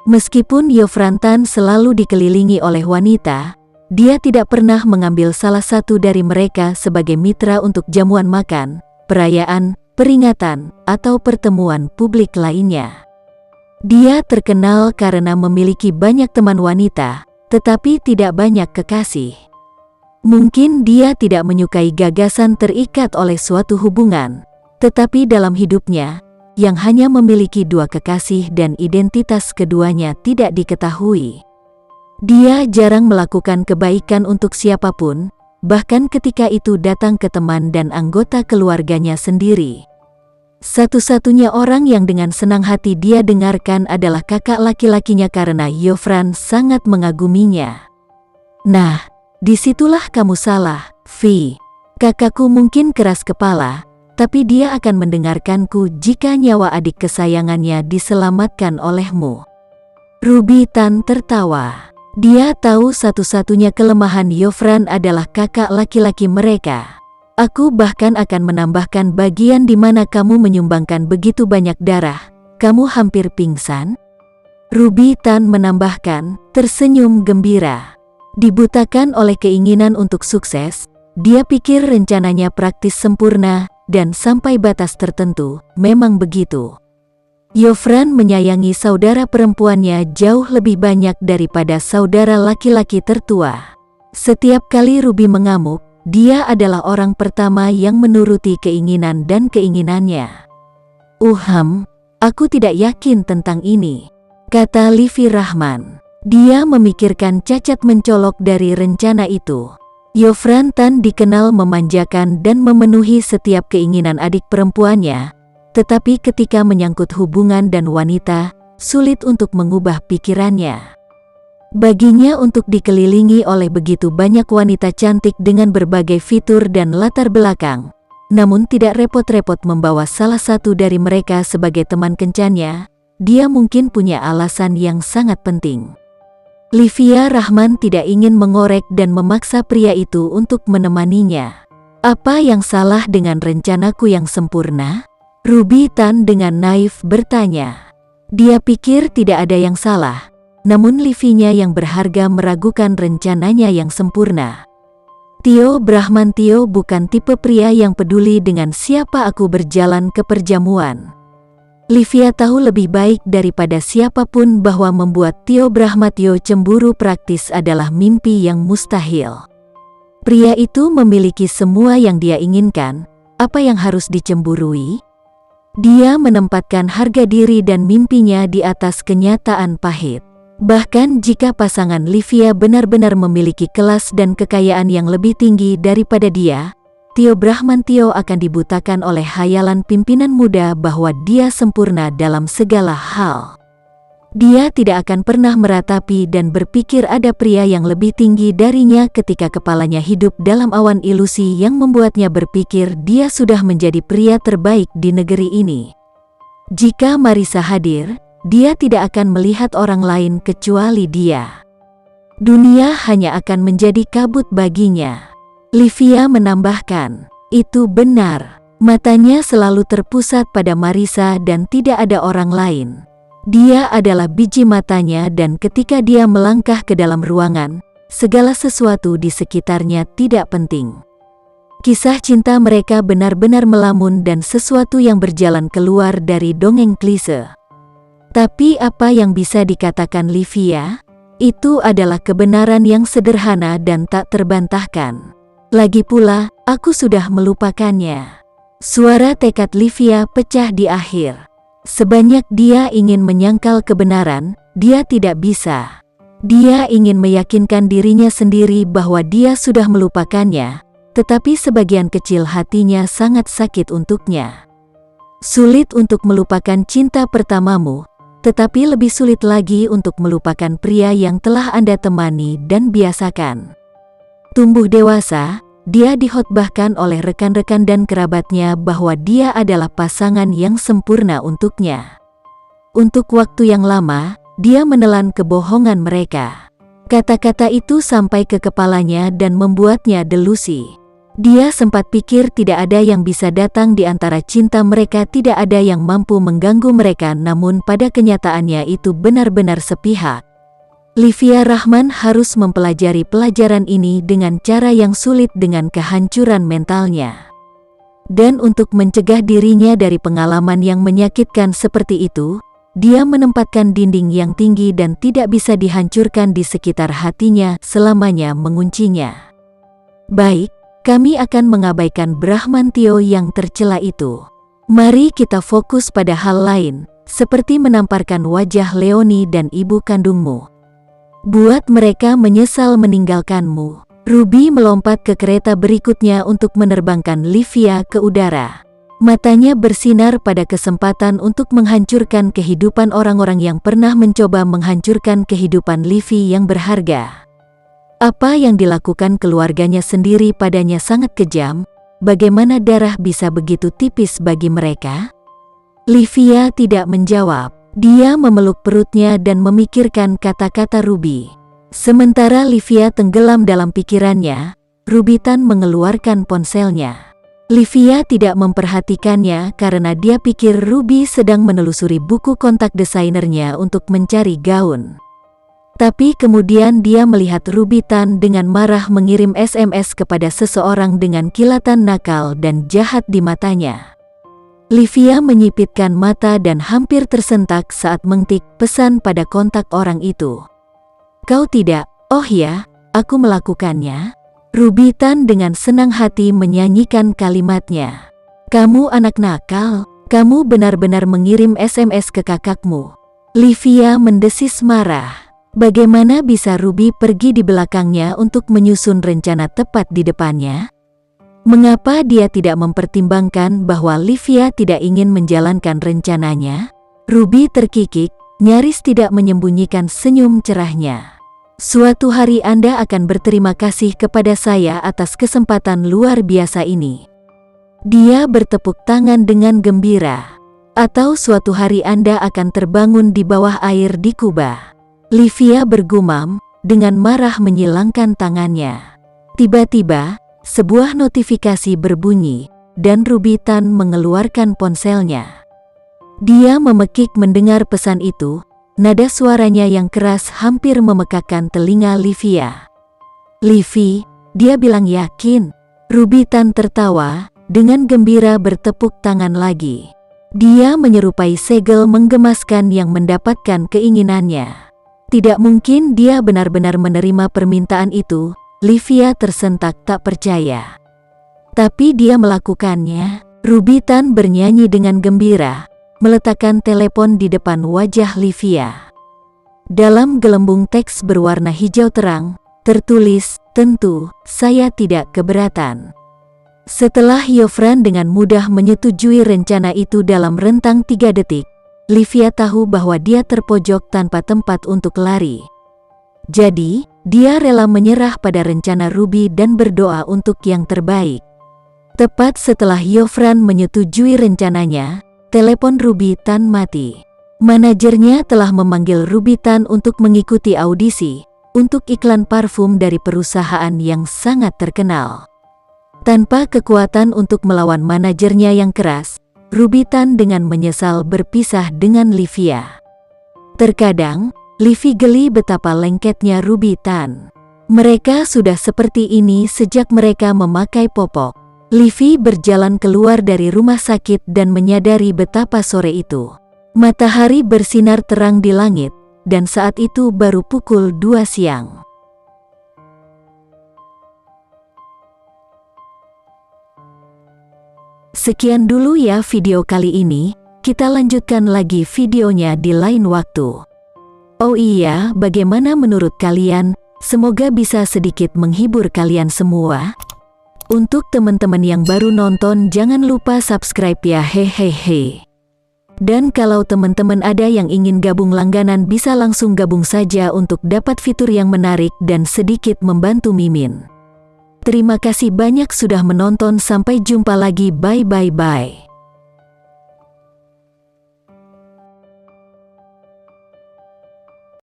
Meskipun Yofrantan selalu dikelilingi oleh wanita, dia tidak pernah mengambil salah satu dari mereka sebagai mitra untuk jamuan makan, perayaan, peringatan, atau pertemuan publik lainnya. Dia terkenal karena memiliki banyak teman wanita, tetapi tidak banyak kekasih. Mungkin dia tidak menyukai gagasan terikat oleh suatu hubungan, tetapi dalam hidupnya, yang hanya memiliki 2 kekasih dan identitas keduanya tidak diketahui. Dia jarang melakukan kebaikan untuk siapapun, bahkan ketika itu datang ke teman dan anggota keluarganya sendiri. Satu-satunya orang yang dengan senang hati dia dengarkan adalah kakak laki-lakinya karena Yofran sangat mengaguminya. Nah, disitulah kamu salah, Vi. Kakakku mungkin keras kepala, tapi dia akan mendengarkanku jika nyawa adik kesayangannya diselamatkan olehmu. Ruby Tan tertawa. Dia tahu satu-satunya kelemahan Yofran adalah kakak laki-laki mereka. Aku bahkan akan menambahkan bagian di mana kamu menyumbangkan begitu banyak darah. Kamu hampir pingsan? Ruby Tan menambahkan, tersenyum gembira. Dibutakan oleh keinginan untuk sukses, dia pikir rencananya praktis sempurna, dan sampai batas tertentu, memang begitu. Yofran menyayangi saudara perempuannya jauh lebih banyak daripada saudara laki-laki tertua. Setiap kali Ruby mengamuk, dia adalah orang pertama yang menuruti keinginan dan keinginannya. Aku tidak yakin tentang ini, kata Livi Rahman. Dia memikirkan cacat mencolok dari rencana itu. Yofrantan dikenal memanjakan dan memenuhi setiap keinginan adik perempuannya, tetapi ketika menyangkut hubungan dan wanita, sulit untuk mengubah pikirannya. Baginya untuk dikelilingi oleh begitu banyak wanita cantik dengan berbagai fitur dan latar belakang, namun tidak repot-repot membawa salah satu dari mereka sebagai teman kencannya, dia mungkin punya alasan yang sangat penting. Livia Rahman tidak ingin mengorek dan memaksa pria itu untuk menemaninya. Apa yang salah dengan rencanaku yang sempurna? Ruby Tan dengan naif bertanya. Dia pikir tidak ada yang salah, namun Livinya yang berharga meragukan rencananya yang sempurna. Tio Brahmantio bukan tipe pria yang peduli dengan siapa aku berjalan ke perjamuan. Livia tahu lebih baik daripada siapapun bahwa membuat Tio Brahmantio cemburu praktis adalah mimpi yang mustahil. Pria itu memiliki semua yang dia inginkan, apa yang harus dicemburui? Dia menempatkan harga diri dan mimpinya di atas kenyataan pahit. Bahkan jika pasangan Livia benar-benar memiliki kelas dan kekayaan yang lebih tinggi daripada dia, Tio Brahmantio akan dibutakan oleh hayalan pimpinan muda bahwa dia sempurna dalam segala hal. Dia tidak akan pernah meratapi dan berpikir ada pria yang lebih tinggi darinya ketika kepalanya hidup dalam awan ilusi yang membuatnya berpikir dia sudah menjadi pria terbaik di negeri ini. Jika Marisa hadir, dia tidak akan melihat orang lain kecuali dia. Dunia hanya akan menjadi kabut baginya. Livia menambahkan, itu benar. Matanya selalu terpusat pada Marisa dan tidak ada orang lain. Dia adalah biji matanya dan ketika dia melangkah ke dalam ruangan, segala sesuatu di sekitarnya tidak penting. Kisah cinta mereka benar-benar melamun dan sesuatu yang berjalan keluar dari dongeng klise. Tapi apa yang bisa dikatakan Livia? Itu adalah kebenaran yang sederhana dan tak terbantahkan. Lagi pula, aku sudah melupakannya. Suara tekad Livia pecah di akhir. Sebanyak dia ingin menyangkal kebenaran, dia tidak bisa. Dia ingin meyakinkan dirinya sendiri bahwa dia sudah melupakannya, tetapi sebagian kecil hatinya sangat sakit untuknya. Sulit untuk melupakan cinta pertamamu, tetapi lebih sulit lagi untuk melupakan pria yang telah Anda temani dan biasakan. Tumbuh dewasa, dia dikhotbahkan oleh rekan-rekan dan kerabatnya bahwa dia adalah pasangan yang sempurna untuknya. Untuk waktu yang lama, dia menelan kebohongan mereka. Kata-kata itu sampai ke kepalanya dan membuatnya delusi. Dia sempat pikir tidak ada yang bisa datang di antara cinta mereka, tidak ada yang mampu mengganggu mereka, namun pada kenyataannya itu benar-benar sepihak. Livia Rahman harus mempelajari pelajaran ini dengan cara yang sulit, dengan kehancuran mentalnya. Dan untuk mencegah dirinya dari pengalaman yang menyakitkan seperti itu, dia menempatkan dinding yang tinggi dan tidak bisa dihancurkan di sekitar hatinya, selamanya menguncinya. Baik, kami akan mengabaikan Brahmantio yang tercela itu. Mari kita fokus pada hal lain, seperti menamparkan wajah Leoni dan ibu kandungmu. Buat mereka menyesal meninggalkanmu. Ruby melompat ke kereta berikutnya untuk menerbangkan Livia ke udara. Matanya bersinar pada kesempatan untuk menghancurkan kehidupan orang-orang yang pernah mencoba menghancurkan kehidupan Livy yang berharga. Apa yang dilakukan keluarganya sendiri padanya sangat kejam. Bagaimana darah bisa begitu tipis bagi mereka? Livia tidak menjawab. Dia memeluk perutnya dan memikirkan kata-kata Ruby. Sementara Livia tenggelam dalam pikirannya, Ruby-tan mengeluarkan ponselnya. Livia tidak memperhatikannya karena dia pikir Ruby sedang menelusuri buku kontak desainernya untuk mencari gaun. Tapi kemudian dia melihat Ruby-tan dengan marah mengirim SMS kepada seseorang dengan kilatan nakal dan jahat di matanya. Livia menyipitkan mata dan hampir tersentak saat mengetik pesan pada kontak orang itu. Kau tidak, oh ya, aku melakukannya. Ruby-tan dengan senang hati menyanyikan kalimatnya. Kamu anak nakal, kamu benar-benar mengirim SMS ke kakakmu. Livia mendesis marah. Bagaimana bisa Ruby pergi di belakangnya untuk menyusun rencana tepat di depannya? Mengapa dia tidak mempertimbangkan bahwa Livia tidak ingin menjalankan rencananya? Ruby terkikik, nyaris tidak menyembunyikan senyum cerahnya. Suatu hari Anda akan berterima kasih kepada saya atas kesempatan luar biasa ini. Dia bertepuk tangan dengan gembira. Atau suatu hari Anda akan terbangun di bawah air di Kuba. Livia bergumam, dengan marah menyilangkan tangannya. Tiba-tiba, sebuah notifikasi berbunyi, dan Ruby-tan mengeluarkan ponselnya. Dia memekik mendengar pesan itu, nada suaranya yang keras hampir memekakkan telinga Livia. Livy, dia bilang yakin. Ruby-tan tertawa, dengan gembira bertepuk tangan lagi. Dia menyerupai segel menggemaskan yang mendapatkan keinginannya. Tidak mungkin dia benar-benar menerima permintaan itu. Livia tersentak tak percaya. Tapi dia melakukannya. Ruby-tan bernyanyi dengan gembira, meletakkan telepon di depan wajah Livia. Dalam gelembung teks berwarna hijau terang, tertulis, tentu, saya tidak keberatan. Setelah Yofran dengan mudah menyetujui rencana itu dalam rentang 3 detik, Livia tahu bahwa dia terpojok tanpa tempat untuk lari. Jadi, dia rela menyerah pada rencana Ruby dan berdoa untuk yang terbaik. Tepat setelah Yofran menyetujui rencananya, telepon Ruby-tan mati. Manajernya telah memanggil Ruby-tan untuk mengikuti audisi, untuk iklan parfum dari perusahaan yang sangat terkenal. Tanpa kekuatan untuk melawan manajernya yang keras, Ruby-tan dengan menyesal berpisah dengan Livia. Terkadang, Livy geli betapa lengketnya Ruby-tan. Mereka sudah seperti ini sejak mereka memakai popok. Livy berjalan keluar dari rumah sakit dan menyadari betapa sore itu. Matahari bersinar terang di langit, dan saat itu baru pukul 2 siang. Sekian dulu ya video kali ini, kita lanjutkan lagi videonya di lain waktu. Oh iya, bagaimana menurut kalian? Semoga bisa sedikit menghibur kalian semua. Untuk teman-teman yang baru nonton, jangan lupa subscribe ya, hehehe. Dan kalau teman-teman ada yang ingin gabung langganan, bisa langsung gabung saja untuk dapat fitur yang menarik dan sedikit membantu Mimin. Terima kasih banyak sudah menonton, sampai jumpa lagi, bye.